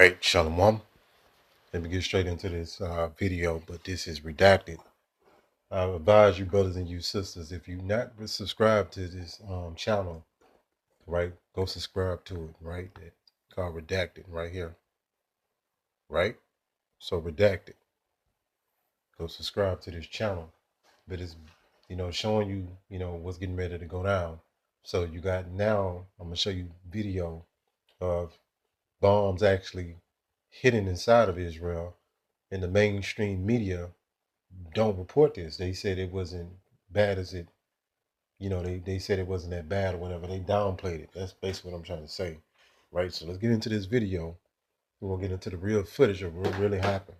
Right, Shalom. Let me get straight into this video, but this is redacted. I advise you, brothers and you sisters, if you not subscribed to this channel, right, go subscribe to it, right? It's called Redacted right here, right? So redacted. Go subscribe to this channel. But it's, showing you, what's getting ready to go down. So you got now, I'm gonna show you video of bombs actually hitting inside of Israel, and the mainstream media don't report this. They said it wasn't bad as it, they said it wasn't that bad or whatever. They downplayed it. That's basically what I'm trying to say, right? So let's get into this video. We're gonna get into the real footage of what really happened.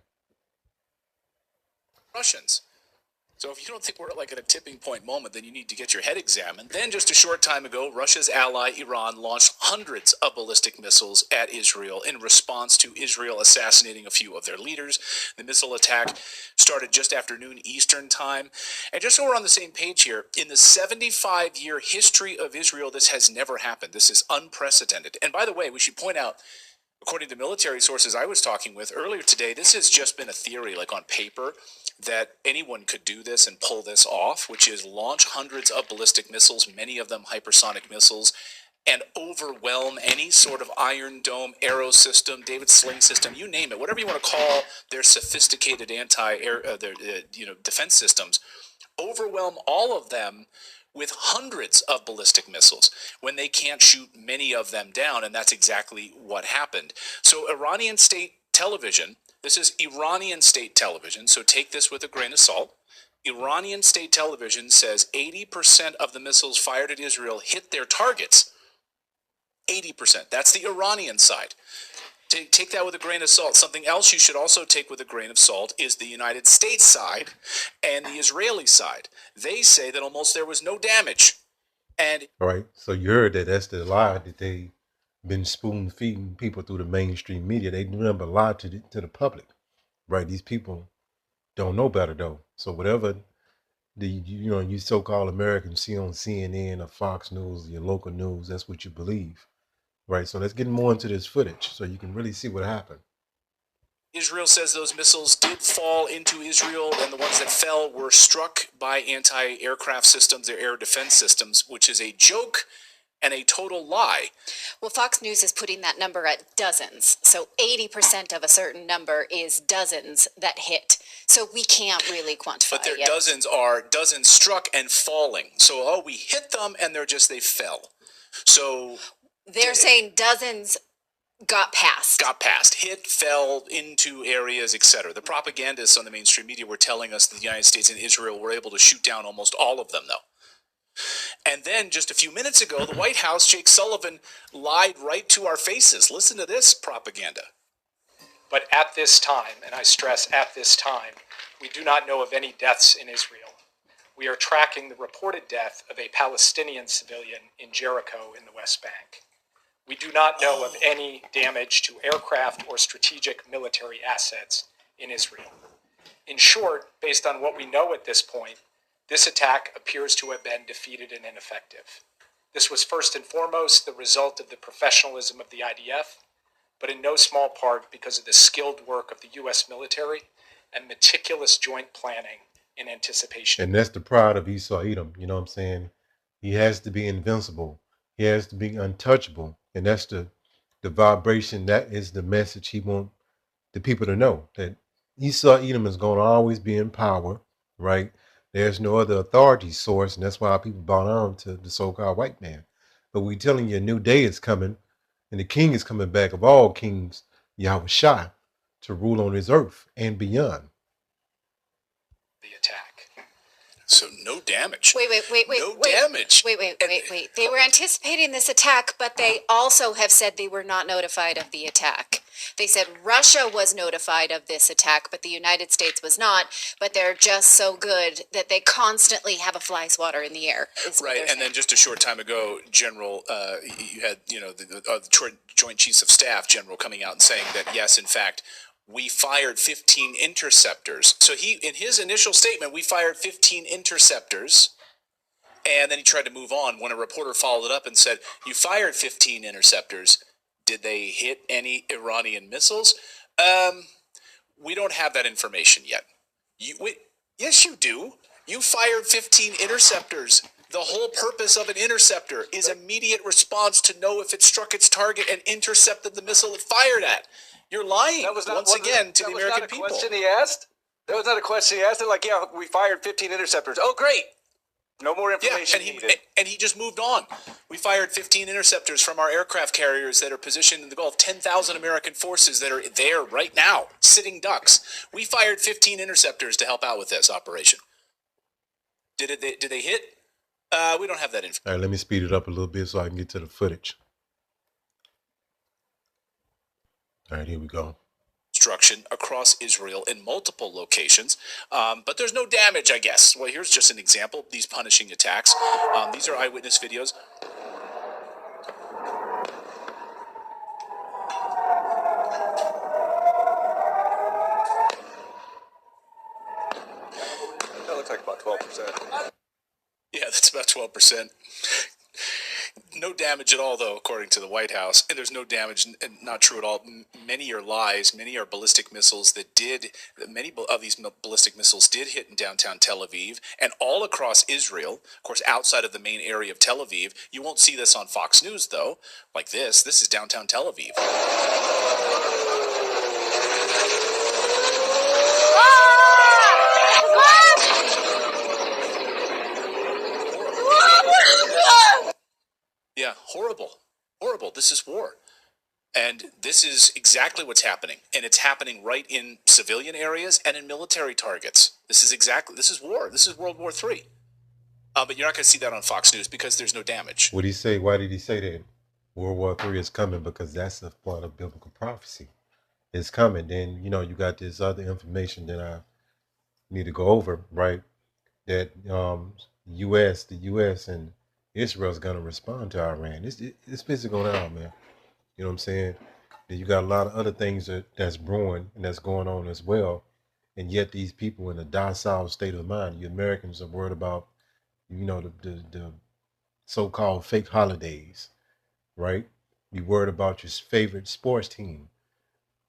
Russians. So if you don't think we're like at a tipping point moment, then you need to get your head examined. Then just a short time ago, Russia's ally Iran launched hundreds of ballistic missiles at Israel in response to Israel assassinating a few of their leaders. The missile attack started just after noon Eastern time. And just so we're on the same page here, in the 75-year history of Israel, this has never happened. This is unprecedented. And by the way, we should point out, according to military sources I was talking with earlier today, this has just been a theory, like on paper, that anyone could do this and pull this off, which is launch hundreds of ballistic missiles, many of them hypersonic missiles, and overwhelm any sort of Iron Dome, Arrow system, David Sling system, you name it, whatever you want to call their sophisticated anti-air, defense systems. Overwhelm all of them with hundreds of ballistic missiles when they can't shoot many of them down, and that's exactly what happened. So Iranian state television, this is Iranian state television, so take this with a grain of salt. Iranian state television says 80% of the missiles fired at Israel hit their targets. 80%. That's the Iranian side. Take that with a grain of salt. Something else you should also take with a grain of salt is the United States side and the Israeli side. They say that almost there was no damage. And all right, so you heard that. That's the lie that they been spoon feeding people through the mainstream media. They never lied to the public, right? These people don't know better though. So whatever you so-called Americans see on CNN or Fox News, your local news, that's what you believe, right? So let's get more into this footage so you can really see what happened. Israel says those missiles did fall into Israel, and the ones that fell were struck by anti-aircraft systems, their air defense systems, which is a joke and a total lie. Well, Fox News is putting that number at dozens. So 80% of a certain number is dozens that hit. So we can't really quantify But their yet. dozens are dozens struck and falling. So, we hit them and they fell. So they're saying dozens got past. Hit, fell into areas, etc. The propagandists on the mainstream media were telling us that the United States and Israel were able to shoot down almost all of them, though. And then just a few minutes ago, the White House, Jake Sullivan, lied right to our faces. Listen to this propaganda. But at this time, and I stress at this time, we do not know of any deaths in Israel. We are tracking the reported death of a Palestinian civilian in Jericho in the West Bank. We do not know of any damage to aircraft or strategic military assets in Israel. In short, based on what we know at this point, this attack appears to have been defeated and ineffective. This was first and foremost the result of the professionalism of the IDF, but in no small part because of the skilled work of the U.S. military and meticulous joint planning in anticipation. And that's the pride of Esau Edom, you know what I'm saying? He has to be invincible. He has to be untouchable. And that's the vibration, that is the message he wants the people to know, that Esau Edom is going to always be in power, right? There's no other authority source, and that's why people bow down to the so-called white man. But we're telling you a new day is coming, and the king is coming back of all kings, Yahweh Shai, to rule on his earth and beyond. The attack. So no damage. Wait. No damage. Wait. They were anticipating this attack, but they also have said they were not notified of the attack. They said Russia was notified of this attack, but the United States was not. But they're just so good that they constantly have a fly swatter in the air. Right, and then just a short time ago, General, you had the Joint Chiefs of Staff General coming out and saying that yes, in fact, we fired 15 interceptors. So in his initial statement, we fired 15 interceptors, and then he tried to move on when a reporter followed up and said, you fired 15 interceptors, Did they hit any Iranian missiles? We don't have that information yet. Yes, you do. You fired 15 interceptors. The whole purpose of an interceptor is immediate response to know if it struck its target and intercepted the missile it fired at. You're lying once again to the American people. That was not a question he asked? That was not a question he asked? They're like, yeah, we fired 15 interceptors. Oh, great. No more information needed. And he just moved on. We fired 15 interceptors from our aircraft carriers that are positioned in the Gulf. 10,000 American forces that are there right now, sitting ducks. We fired 15 interceptors to help out with this operation. Did they hit? We don't have that information. All right, let me speed it up a little bit so I can get to the footage. All right, here we go. Destruction across Israel in multiple locations, but there's no damage, I guess. Well, here's just an example of these punishing attacks. These are eyewitness videos. That looks like about 12%. Yeah, that's about 12%. No damage at all, though, according to the White House. And there's no damage, and not true at all. Many are lies. Many are ballistic missiles many of these ballistic missiles did hit in downtown Tel Aviv and all across Israel. Of course, outside of the main area of Tel Aviv. You won't see this on Fox News, though. Like this. This is downtown Tel Aviv. Yeah, horrible. Horrible. This is war. And this is exactly what's happening. And it's happening right in civilian areas and in military targets. This is war. This is World War III. But you're not going to see that on Fox News because there's no damage. What did he say? Why did he say that? World War III is coming because that's a part of biblical prophecy. It's coming. Then, you got this other information that I need to go over, right? That the U.S. and Israel's going to respond to Iran. It's busy going on, man. You know what I'm saying? Then you got a lot of other things that's brewing and that's going on as well. And yet these people in a docile state of mind, you Americans are worried about, the so-called fake holidays, right? You're worried about your favorite sports team.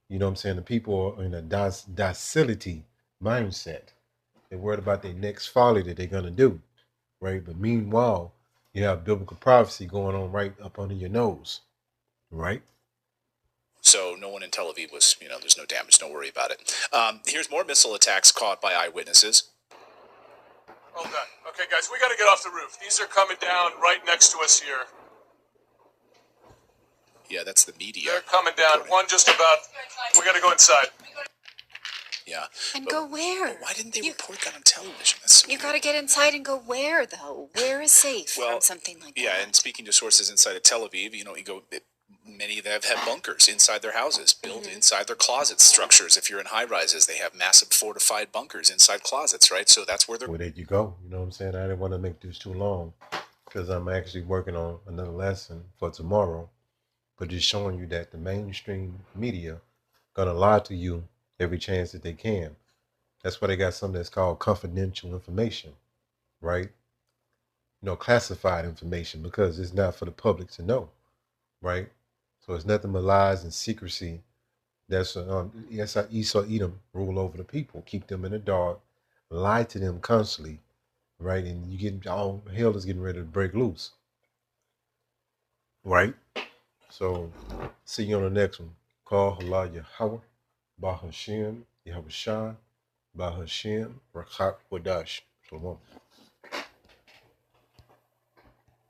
You know what I'm saying? The people are in a docility mindset. They're worried about their next folly that they're going to do, right? But meanwhile, you have biblical prophecy going on right up under your nose, right? So no one in Tel Aviv was, there's no damage. Don't worry about it. Here's more missile attacks caught by eyewitnesses. Hold on. Okay, guys, we got to get off the roof. These are coming down right next to us here. Yeah, that's the media. They're coming down. One just about. We got to go inside. Yeah. And go where? Why didn't they report that on television? That's so You weird. got to get inside and go where, though? Where is safe from something like that? Yeah, and speaking to sources inside of Tel Aviv, many of them have bunkers inside their houses, built inside their closet structures. If you're in high rises, they have massive fortified bunkers inside closets, right? So that's where they're. Well, there you go. You know what I'm saying? I didn't want to make this too long because I'm actually working on another lesson for tomorrow, but just showing you that the mainstream media gonna lie to you every chance that they can. That's why they got something that's called confidential information, right? Classified information because it's not for the public to know, right? So it's nothing but lies and secrecy. That's how Esau Edom rule over the people, keep them in the dark, lie to them constantly, right? And all hell is getting ready to break loose, right? So see you on the next one. Call Halal Yahweh, Bahashem, Yahweh Shah, Bahashem, Rakat Wadash. Shalom.